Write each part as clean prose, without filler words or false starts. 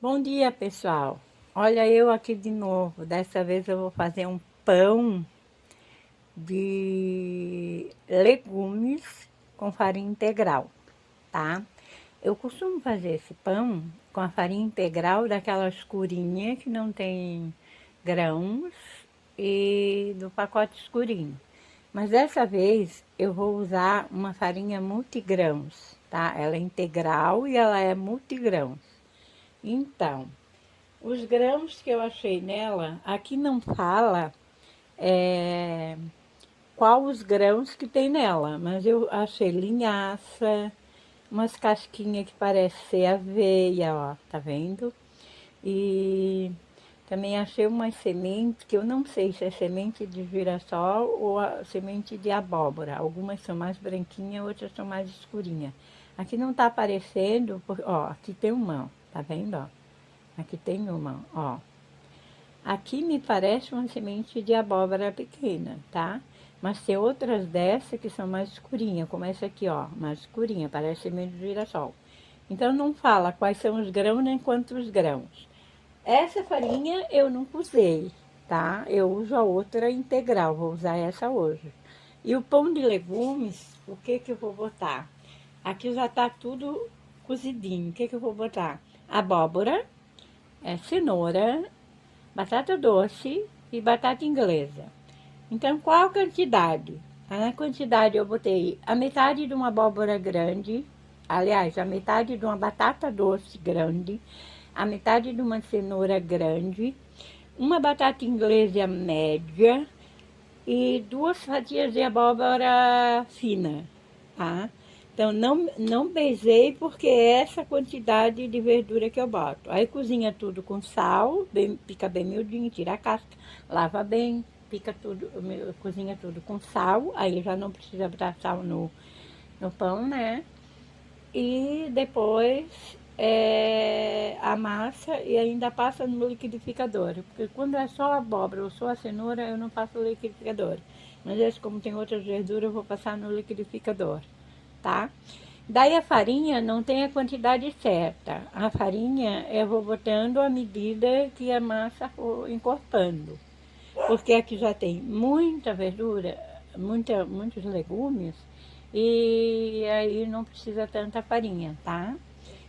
Bom dia, pessoal. Olha eu aqui de novo. Dessa vez eu vou fazer um pão de legumes com farinha integral, tá? Eu costumo fazer esse pão com a farinha integral daquela escurinha que não tem grãos e do pacote escurinho. Mas dessa vez eu vou usar uma farinha multigrãos, tá? Ela é integral e ela é multigrãos. Então, os grãos que eu achei nela, aqui não fala qual os grãos que tem nela, mas eu achei linhaça, umas casquinhas que parece ser aveia, ó, tá vendo? E também achei umas sementes que eu não sei se é semente de girassol ou a semente de abóbora. Algumas são mais branquinhas, outras são mais escurinhas. Aqui não tá aparecendo, ó, aqui tem uma, ó, tá vendo, ó? Aqui tem uma, ó. Aqui me parece uma semente de abóbora pequena, tá? Mas tem outras dessa que são mais escurinhas, como essa aqui, ó, mais escurinha, parece semente de girassol. Então não fala quais são os grãos nem quantos grãos. Essa farinha eu nunca usei, tá? Eu uso a outra integral, vou usar essa hoje. E o pão de legumes, o que que eu vou botar? Aqui já tá tudo cozidinho. O que que eu vou botar? Abóbora, cenoura, batata doce e batata inglesa. Então, qual a quantidade? A quantidade eu botei a metade de uma abóbora grande, aliás, a metade de uma batata doce grande, a metade de uma cenoura grande, uma batata inglesa média e duas fatias de abóbora fina, tá? Então, não bezei porque é essa quantidade de verdura que eu boto. Aí cozinha tudo com sal, pica bem miudinho, tira a casca, lava bem, pica tudo, cozinha tudo com sal. Aí já não precisa botar sal no pão, né? E depois amassa e ainda passa no liquidificador. Porque quando é só a abóbora ou só a cenoura, eu não passo no liquidificador. Mas esse, como tem outras verduras, eu vou passar no liquidificador, tá? Daí a farinha não tem a quantidade certa. A farinha eu vou botando à medida que a massa for encorpando. Porque aqui já tem muita verdura, muitos legumes, e aí não precisa tanta farinha, tá?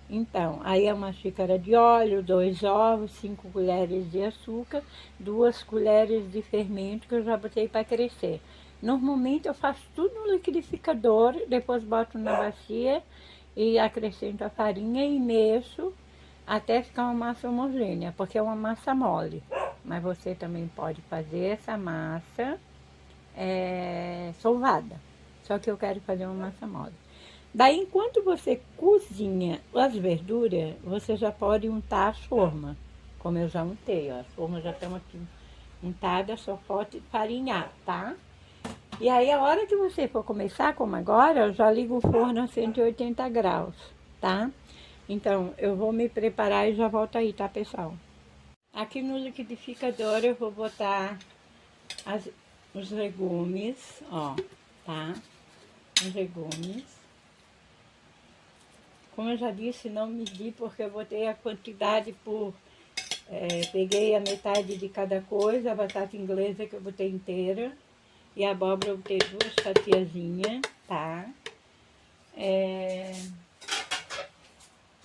Então, aí é uma xícara de óleo, 2 ovos, 5 colheres de açúcar, 2 colheres de fermento que eu já botei para crescer. Normalmente eu faço tudo no liquidificador, depois boto na bacia e acrescento a farinha e mexo até ficar uma massa homogênea, porque é uma massa mole. Mas você também pode fazer essa massa sovada. Só que eu quero fazer uma massa mole. Daí, enquanto você cozinha as verduras, você já pode untar as formas. Como eu já untei, ó. As formas já estão aqui untadas, só pode farinhar, tá? E aí, a hora que você for começar, como agora, eu já ligo o forno a 180 graus, tá? Então, eu vou me preparar e já volto aí, tá, pessoal? Aqui no liquidificador eu vou botar as, os legumes, ó, tá? Os legumes. Como eu já disse, não medi porque eu botei a quantidade por... peguei a metade de cada coisa, a batata inglesa que eu botei inteira e a abóbora eu botei 2 fatiazinhas, tá?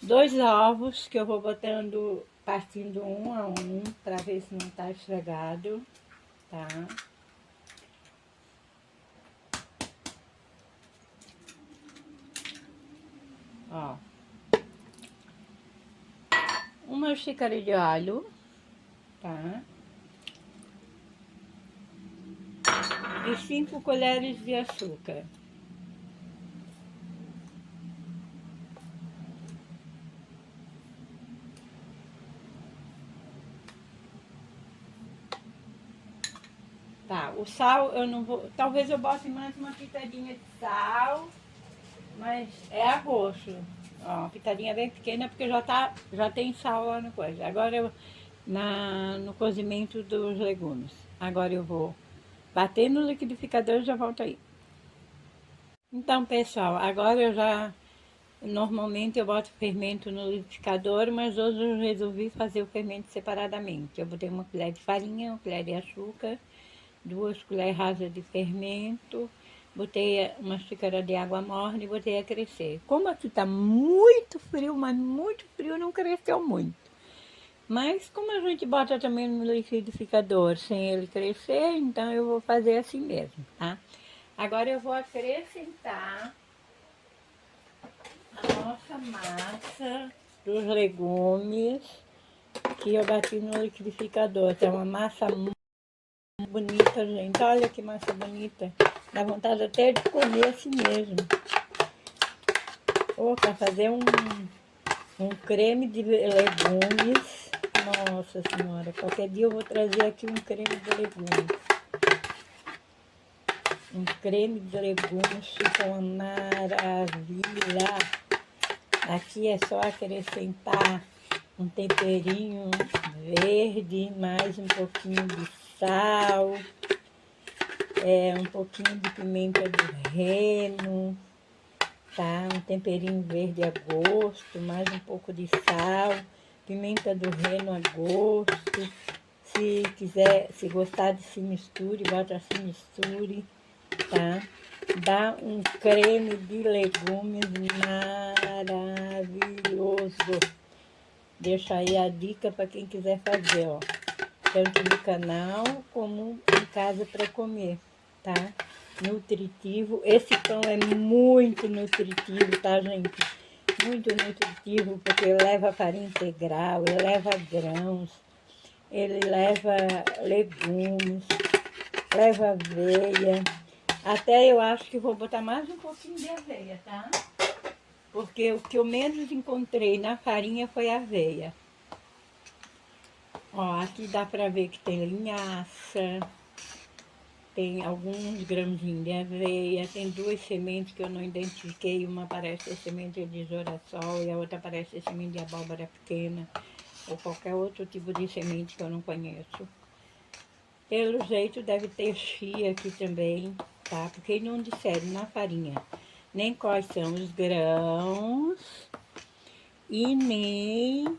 2 ovos que eu vou botando, partindo um a um, pra ver se não tá estragado, tá? Ó, 1 xícara de óleo, tá? E 5 colheres de açúcar. Tá, o sal eu não vou... Talvez eu bote mais uma pitadinha de sal, mas é a gosto. Ó, uma pitadinha bem pequena porque já tem sal lá no coisa. Agora eu... no cozimento dos legumes. Agora eu vou bater no liquidificador e já volto aí. Então, pessoal, agora eu já Normalmente eu boto fermento no liquidificador, mas hoje eu resolvi fazer o fermento separadamente. Eu botei uma colher de farinha, uma colher de açúcar, 2 colheres rasas de fermento, botei uma xícara de água morna e botei a crescer. Como aqui tá muito frio, mas muito frio, não cresceu muito. Mas como a gente bota também no liquidificador sem ele crescer, então eu vou fazer assim mesmo, tá? Agora eu vou acrescentar a nossa massa dos legumes que eu bati no liquidificador. É uma massa muito bonita, gente. Olha que massa bonita. Dá vontade até de comer assim mesmo. Ou para fazer um creme de legumes. Nossa Senhora, qualquer dia eu vou trazer aqui um creme de legumes. Um creme de legumes fica uma maravilha. Aqui é só acrescentar um temperinho verde, mais um pouquinho de sal, um pouquinho de pimenta do reino, tá? Um temperinho verde a gosto, mais um pouco de sal, pimenta do reino a gosto. Se quiser, se gostar de se misture, bota se misture, tá? Dá um creme de legumes maravilhoso. Deixa aí a dica para quem quiser fazer, ó. Tanto no canal como em casa para comer, tá? Nutritivo. Esse pão é muito nutritivo, tá, gente? Muito nutritivo, porque leva farinha integral, ele leva grãos, ele leva legumes, leva aveia. Até eu acho que vou botar mais um pouquinho de aveia, tá? Porque o que eu menos encontrei na farinha foi aveia. Ó, aqui dá pra ver que tem linhaça, tem alguns grãozinhos de aveia, tem 2 sementes que eu não identifiquei, uma parece semente de girassol e a outra parece semente de abóbora pequena, ou qualquer outro tipo de semente que eu não conheço. Pelo jeito deve ter chia aqui também, tá? Porque não disseram na farinha nem quais são os grãos e nem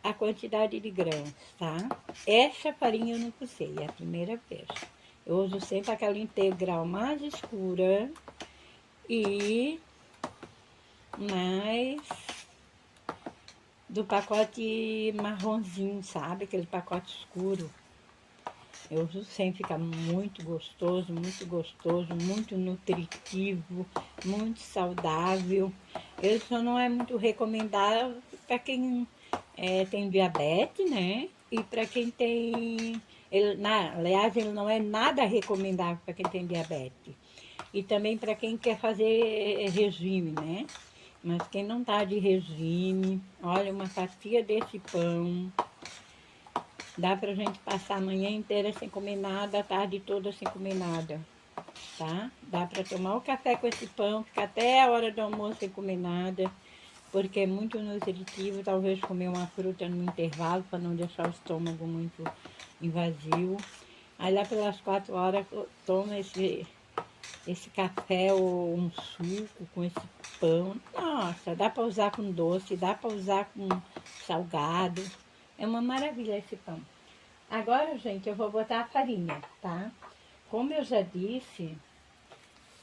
a quantidade de grãos, tá? Essa farinha eu não usei, é a primeira vez. Eu uso sempre aquela integral mais escura e mais do pacote marronzinho, sabe? Aquele pacote escuro. Eu uso sempre, fica muito gostoso, muito nutritivo, muito saudável. Ele só não é muito recomendável para quem tem diabetes, né? E para quem tem... aliás, ele não é nada recomendável para quem tem diabetes. E também para quem quer fazer regime, né? Mas quem não tá de regime, olha, uma fatia desse pão... Dá pra gente passar a manhã inteira sem comer nada, a tarde toda sem comer nada, tá? Dá pra tomar o café com esse pão, ficar até a hora do almoço sem comer nada, porque é muito nutritivo, talvez comer uma fruta no intervalo, para não deixar o estômago muito invasivo. Aí lá pelas 4 horas, toma esse café ou um suco com esse pão. Nossa, dá pra usar com doce, dá pra usar com salgado. É uma maravilha esse pão. Agora, gente, eu vou botar a farinha, tá? Como eu já disse,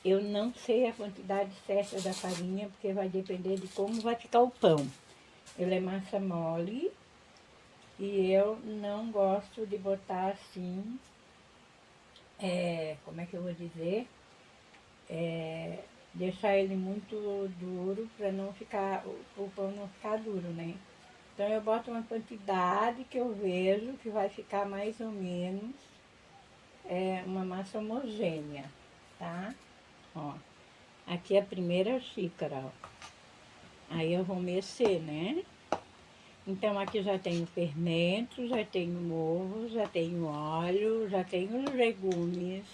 eu não sei a quantidade certa da farinha, porque vai depender de como vai ficar o pão. Ele é massa mole e eu não gosto de botar assim, como é que eu vou dizer? Deixar ele muito duro para não ficar, o pão não ficar duro, né? Então eu boto uma quantidade que eu vejo que vai ficar mais ou menos uma massa homogênea, tá? Ó, aqui é a primeira xícara, ó. Aí eu vou mexer, né? Então aqui já tenho fermento, já tenho ovo, já tenho óleo, já tenho os legumes,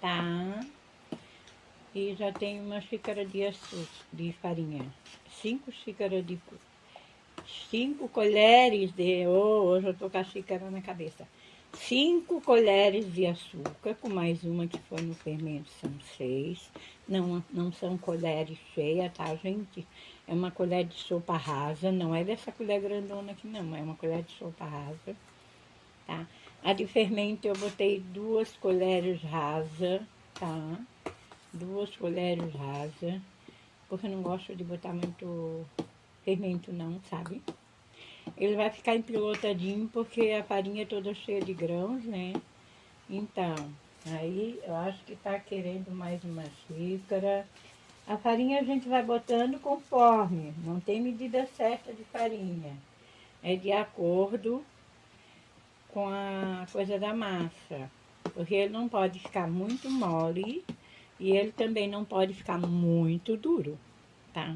tá? E já tenho uma xícara de açúcar, de farinha. 5 colheres de... Oh, hoje eu tô com a xícara na cabeça. 5 colheres de açúcar, com mais uma que foi no fermento, são 6. Não são colheres cheias, tá, gente? É uma colher de sopa rasa, não é dessa colher grandona aqui não, é uma colher de sopa rasa, tá? A de fermento eu botei 2 colheres rasa, tá? 2 colheres rasa, porque eu não gosto de botar muito fermento não, sabe? Ele vai ficar empilotadinho porque a farinha é toda cheia de grãos, né? Então, aí eu acho que tá querendo mais uma xícara. A farinha a gente vai botando conforme, não tem medida certa de farinha. É de acordo com a coisa da massa. Porque ele não pode ficar muito mole e ele também não pode ficar muito duro, tá?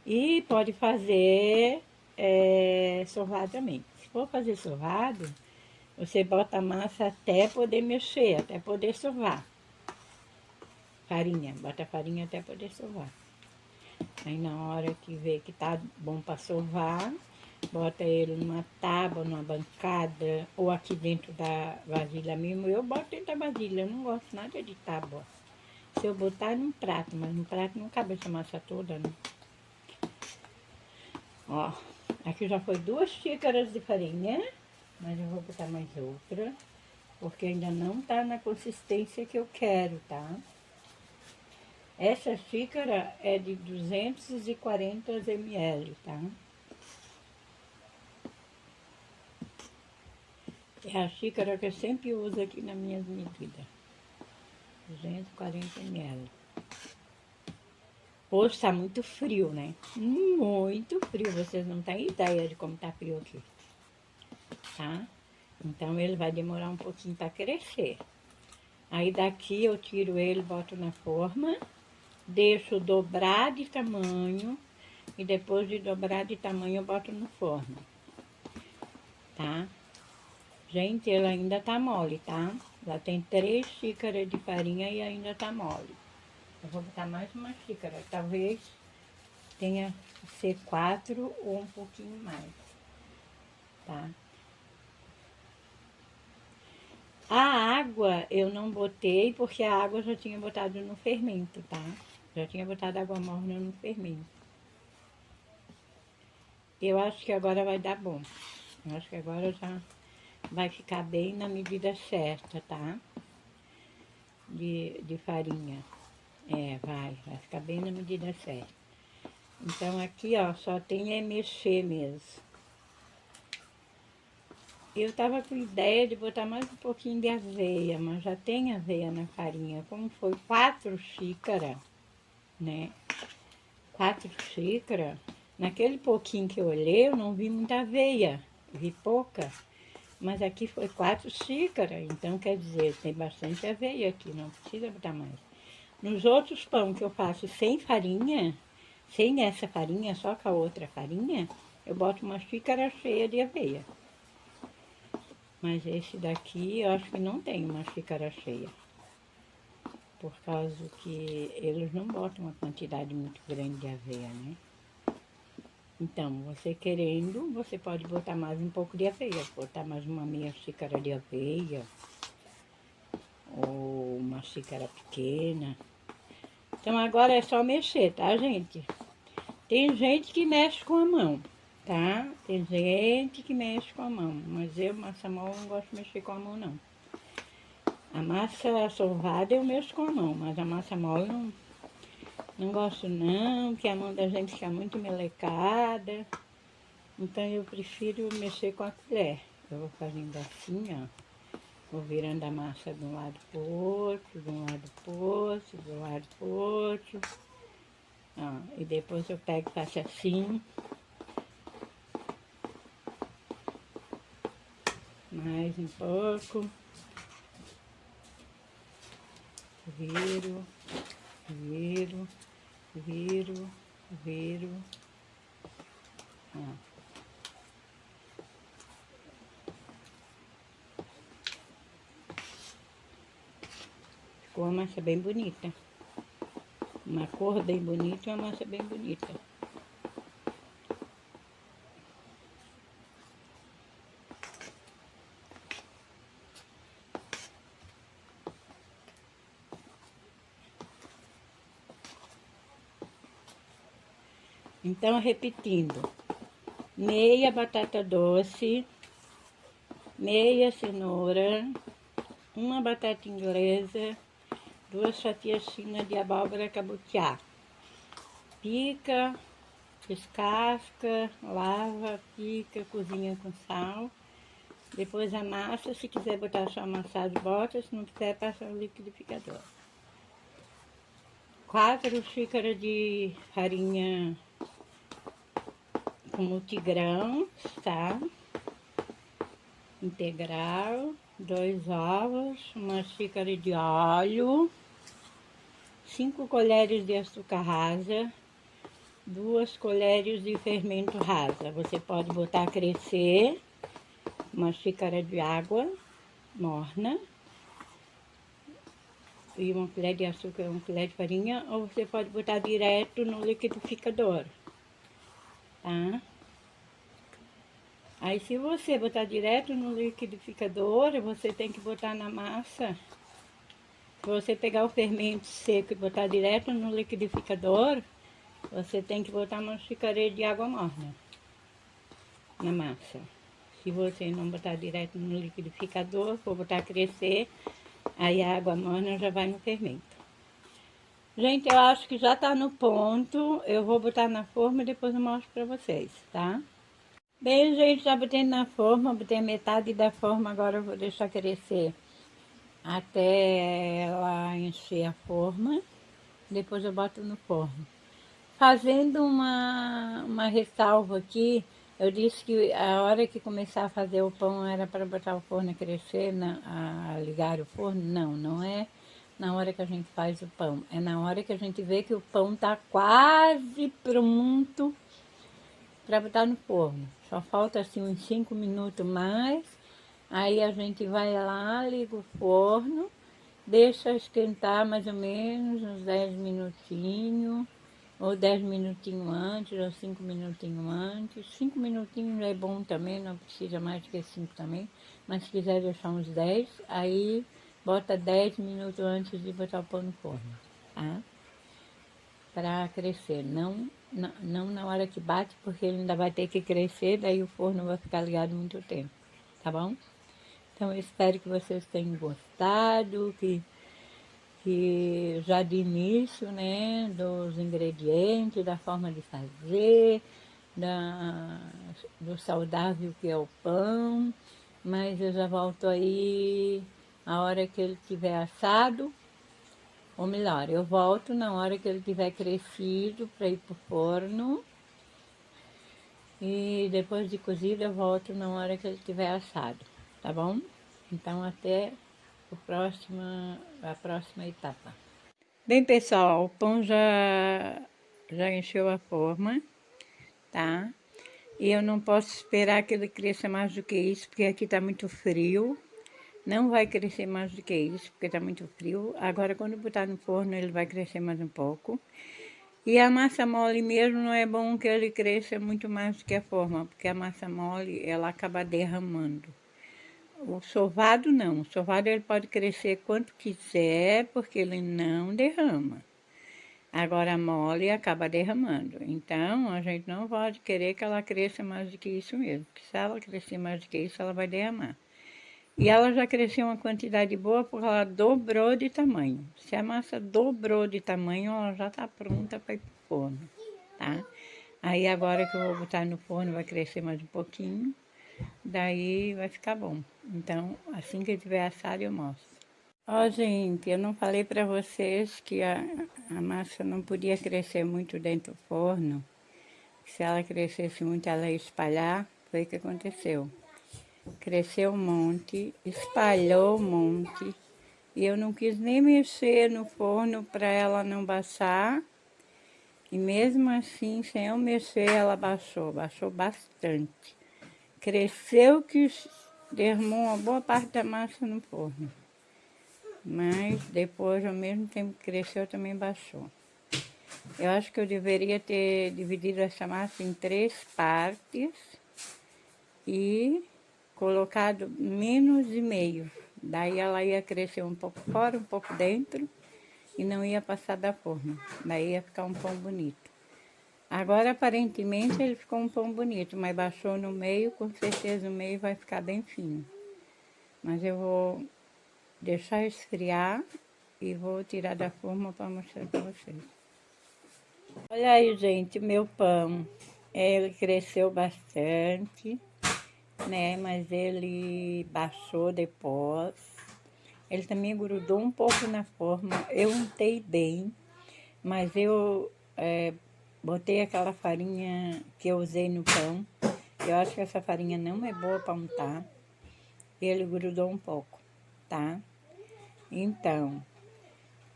E pode fazer sovado também. Se for fazer sovado, você bota a massa até poder mexer, até poder sovar. Farinha, bota a farinha até poder sovar. Aí na hora que vê que tá bom para sovar, bota ele numa tábua, numa bancada, ou aqui dentro da vasilha mesmo. Eu boto dentro da vasilha, eu não gosto nada de tábua. Se eu botar num prato, mas no prato não cabe essa massa toda, né? Ó, aqui já foi 2 xícaras de farinha, mas eu vou botar mais outra, porque ainda não tá na consistência que eu quero, tá? Essa xícara é de 240 ml, tá? É a xícara que eu sempre uso aqui nas minhas medidas. 240 ml. Hoje tá muito frio, né? Muito frio. Vocês não têm ideia de como tá frio aqui, tá? Então ele vai demorar um pouquinho para crescer. Aí daqui eu tiro ele, boto na forma, deixo dobrar de tamanho e depois de dobrar de tamanho eu boto no forno, tá? Gente, ele ainda tá mole, tá? Já tem 3 xícaras de farinha e ainda tá mole. Eu vou botar mais uma xícara, talvez tenha que ser 4 ou um pouquinho mais, tá? A água eu não botei porque a água eu já tinha botado no fermento, tá? Já tinha botado água morna no fermento. Eu acho que agora vai dar bom. Eu acho que agora já vai ficar bem na medida certa, tá? De farinha. Vai ficar bem na medida certa. Então aqui, ó, só tem mexer mesmo. Eu tava com ideia de botar mais um pouquinho de aveia, mas já tem aveia na farinha. Como foi 4 xícaras, né? 4 xícaras. Naquele pouquinho que eu olhei, eu não vi muita aveia. Vi pouca. Mas aqui foi 4 xícaras. Então, quer dizer, tem bastante aveia aqui. Não precisa botar mais. Nos outros pão que eu faço sem farinha, sem essa farinha, só com a outra farinha, eu boto uma xícara cheia de aveia. Mas esse daqui, eu acho que não tem uma xícara cheia. Por causa que eles não botam uma quantidade muito grande de aveia, né? Então, você querendo, você pode botar mais um pouco de aveia. Botar mais uma meia xícara de aveia. Ou uma xícara pequena. Então, agora é só mexer, tá, gente? Tem gente que mexe com a mão, tá? Tem gente que mexe com a mão. Mas eu, massa mole, não gosto de mexer com a mão, não. A massa sovada eu mexo com a mão, mas a massa mole não gosto não, que a mão da gente fica muito melecada. Então eu prefiro mexer com a colher. Eu vou fazendo assim, ó. Vou virando a massa de um lado pro outro, de um lado pro outro, de um lado pro outro. Ó, e depois eu pego e faço assim. Mais um pouco. Viro, viro, viro, viro. Ó. Ficou uma massa bem bonita. Uma cor bem bonita e uma massa bem bonita. Então, repetindo, meia batata doce, meia cenoura, uma batata inglesa, 2 fatias finas de abóbora cabotiá. Pica, descasca, lava, pica, cozinha com sal. Depois amassa, se quiser botar só amassado, bota, se não quiser, passa no liquidificador. 4 xícaras de farinha com multigrãos, tá? Integral, 2 ovos, uma xícara de óleo, 5 colheres de açúcar rasa, 2 colheres de fermento rasa. Você pode botar a crescer, uma xícara de água morna e uma colher de açúcar, uma colher de farinha, ou você pode botar direto no liquidificador, tá? Aí se você botar direto no liquidificador, você tem que botar na massa. Se você pegar o fermento seco e botar direto no liquidificador, você tem que botar uma xícara de água morna na massa. Se você não botar direto no liquidificador, for botar crescer, aí a água morna já vai no fermento. Gente, eu acho que já tá no ponto. Eu vou botar na forma e depois eu mostro pra vocês, tá? Bem, gente, já botei na forma, botei metade da forma, agora eu vou deixar crescer até ela encher a forma. Depois eu boto no forno. Fazendo uma ressalva aqui, eu disse que a hora que começar a fazer o pão era para botar o forno a crescer, a ligar o forno. Não, não é na hora que a gente faz o pão. É na hora que a gente vê que o pão tá quase pronto para botar no forno. Só falta assim uns 5 minutos mais. Aí a gente vai lá, liga o forno, deixa esquentar mais ou menos uns 10 minutinhos, ou 10 minutinhos antes, ou 5 minutinhos antes. 5 minutinhos é bom também, não precisa mais que 5 também. Mas se quiser deixar uns 10, aí bota 10 minutos antes de botar o pão no forno, tá? Para crescer, não na hora que bate, porque ele ainda vai ter que crescer, daí o forno vai ficar ligado muito tempo, tá bom? Então eu espero que vocês tenham gostado, que já de início, né, dos ingredientes, da forma de fazer, do saudável que é o pão, mas eu já volto aí a hora que ele estiver assado, ou melhor, eu volto na hora que ele tiver crescido para ir pro forno. E depois de cozido eu volto na hora que ele estiver assado, tá bom? Então até a próxima etapa. Bem, pessoal, o pão já encheu a forma, tá? E eu não posso esperar que ele cresça mais do que isso, porque aqui tá muito frio. Não vai crescer mais do que isso, porque tá muito frio. Agora, quando botar no forno, ele vai crescer mais um pouco. E a massa mole mesmo não é bom que ele cresça muito mais do que a forma, porque a massa mole, ela acaba derramando. O sovado não, o sovado ele pode crescer quanto quiser, porque ele não derrama. Agora a mole acaba derramando. Então, a gente não pode querer que ela cresça mais do que isso mesmo, porque se ela crescer mais do que isso, ela vai derramar. E ela já cresceu uma quantidade boa porque ela dobrou de tamanho. Se a massa dobrou de tamanho, ela já está pronta para ir pro forno, tá? Aí agora que eu vou botar no forno, vai crescer mais um pouquinho, daí vai ficar bom. Então, assim que tiver assado, eu mostro. Ó, gente, eu não falei para vocês que a massa não podia crescer muito dentro do forno. Se ela crescesse muito, ela ia espalhar. Foi o que aconteceu. Cresceu um monte, espalhou um monte. E eu não quis nem mexer no forno para ela não baixar. E mesmo assim, sem eu mexer, ela baixou bastante. Cresceu que derramou uma boa parte da massa no forno. Mas depois, ao mesmo tempo que cresceu, também baixou. Eu acho que eu deveria ter dividido essa massa em 3 partes e colocado menos de meio. Daí ela ia crescer um pouco fora, um pouco dentro e não ia passar da forma. Daí ia ficar um pão bonito. Agora, aparentemente, ele ficou um pão bonito, mas baixou no meio, com certeza o meio vai ficar bem fino. Mas eu vou deixar esfriar e vou tirar da forma para mostrar para vocês. Olha aí, gente, meu pão. Ele cresceu bastante, né? Mas ele baixou depois. Ele também grudou um pouco na forma. Eu untei bem, mas eu botei aquela farinha que eu usei no pão. Eu acho que essa farinha não é boa para untar. Ele grudou um pouco, tá? Então,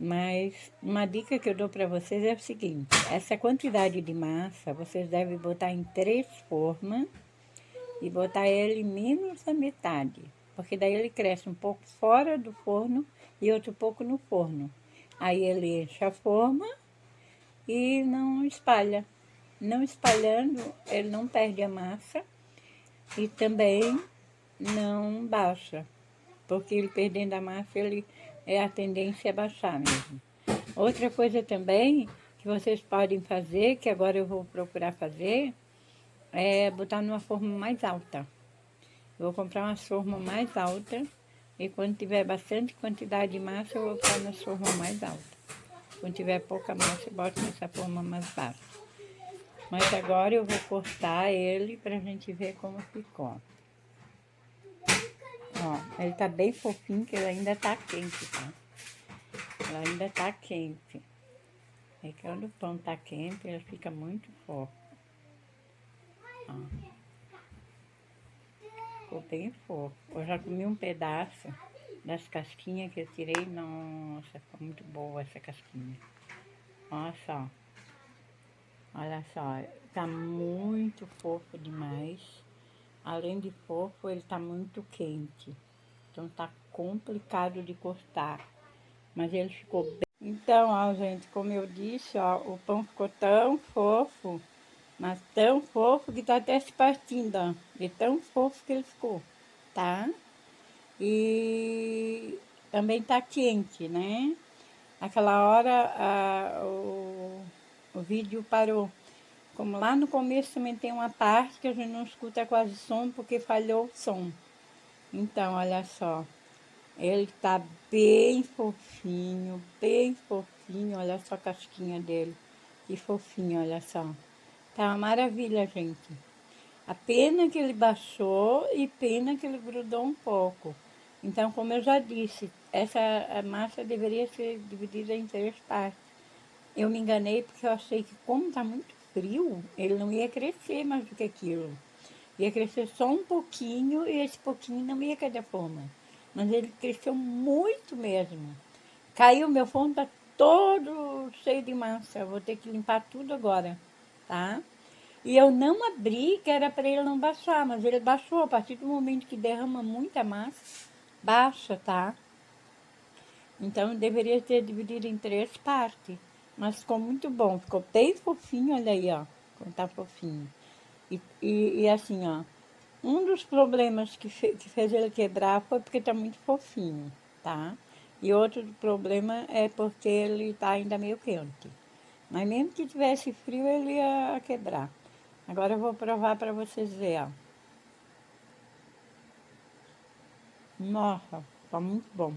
mas uma dica que eu dou para vocês é o seguinte: essa quantidade de massa vocês devem botar em 3 formas e botar ele menos da metade, porque daí ele cresce um pouco fora do forno e outro pouco no forno. Aí ele enche a forma e não espalha. Não espalhando, ele não perde a massa e também não baixa, porque ele perdendo a massa, a tendência é baixar mesmo. Outra coisa também que vocês podem fazer, que agora eu vou procurar fazer, é botar numa forma mais alta. Eu vou comprar uma forma mais alta e quando tiver bastante quantidade de massa, eu vou botar na forma mais alta. Quando tiver pouca massa, eu boto nessa forma mais baixa. Mas agora eu vou cortar ele pra gente ver como ficou. Ó, ele tá bem fofinho, que ele ainda tá quente, tá? Ele ainda tá quente. E quando o pão tá quente, ele fica muito fofo. Ó. Ficou bem fofo. Eu já comi um pedaço das casquinhas que eu tirei. Nossa, ficou muito boa essa casquinha. Olha só. Olha só. Tá muito fofo demais. Além de fofo, ele tá muito quente. Então tá complicado de cortar. Mas ele ficou bem. Então, ó, gente, como eu disse, ó, o pão ficou tão fofo, mas tão fofo que tá até se partindo, ó. De tão fofo que ele ficou, tá? E também tá quente, né? Aquela hora o vídeo parou. Como lá no começo também tem uma parte que a gente não escuta quase som porque falhou o som. Então, olha só. Ele tá bem fofinho. Olha só a casquinha dele. Que fofinho, olha só. Tá uma maravilha, gente. A pena que ele baixou e pena que ele grudou um pouco. Então, como eu já disse, essa a massa deveria ser dividida em 3 partes. Eu me enganei porque eu achei que como tá muito frio, ele não ia crescer mais do que aquilo. Ia crescer só um pouquinho e esse pouquinho não ia cair da forma. Mas ele cresceu muito mesmo. Caiu, meu forno tá todo cheio de massa. Eu vou ter que limpar tudo agora, tá? E eu não abri, que era para ele não baixar, mas ele baixou. A partir do momento que derrama muita massa, baixa, tá? Então deveria ter dividido em 3 partes. Mas ficou muito bom, ficou bem fofinho, olha aí, ó. Como tá fofinho. E assim, ó. Um dos problemas que fez ele quebrar foi porque tá muito fofinho, tá? E outro problema é porque ele tá ainda meio quente. Mas mesmo que tivesse frio, ele ia quebrar. Agora eu vou provar para vocês verem, ó. Nossa, tá muito bom.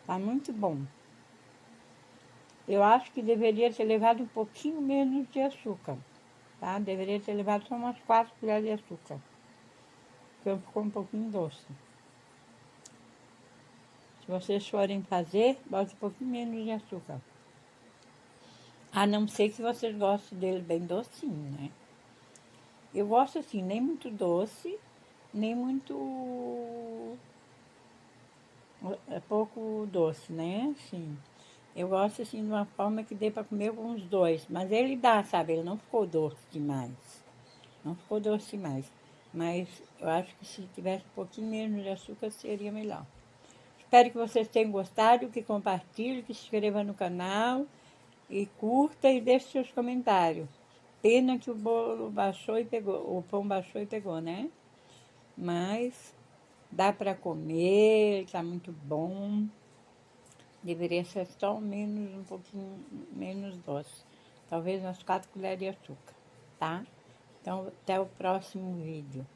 Tá muito bom. Eu acho que deveria ter levado um pouquinho menos de açúcar, tá? Deveria ter levado só umas 4 colheres de açúcar, porque ficou um pouquinho doce. Se vocês forem fazer, bote um pouquinho menos de açúcar. A não ser que vocês gostem dele bem docinho, né? Eu gosto assim, nem muito doce, nem muito pouco doce, né? Assim, eu gosto assim de uma forma que dê para comer com os dois. Mas ele dá, sabe? Ele não ficou doce demais. Não ficou doce demais. Mas eu acho que se tivesse um pouquinho menos de açúcar seria melhor. Espero que vocês tenham gostado, que compartilhem, que se inscrevam no canal e curta e deixe seus comentários. Pena que o bolo baixou e pegou, o pão baixou e pegou, né? Mas dá para comer, tá muito bom. Deveria ser só menos, um pouquinho menos doce. talvez umas 4 colheres de açúcar, tá? Então, até o próximo vídeo.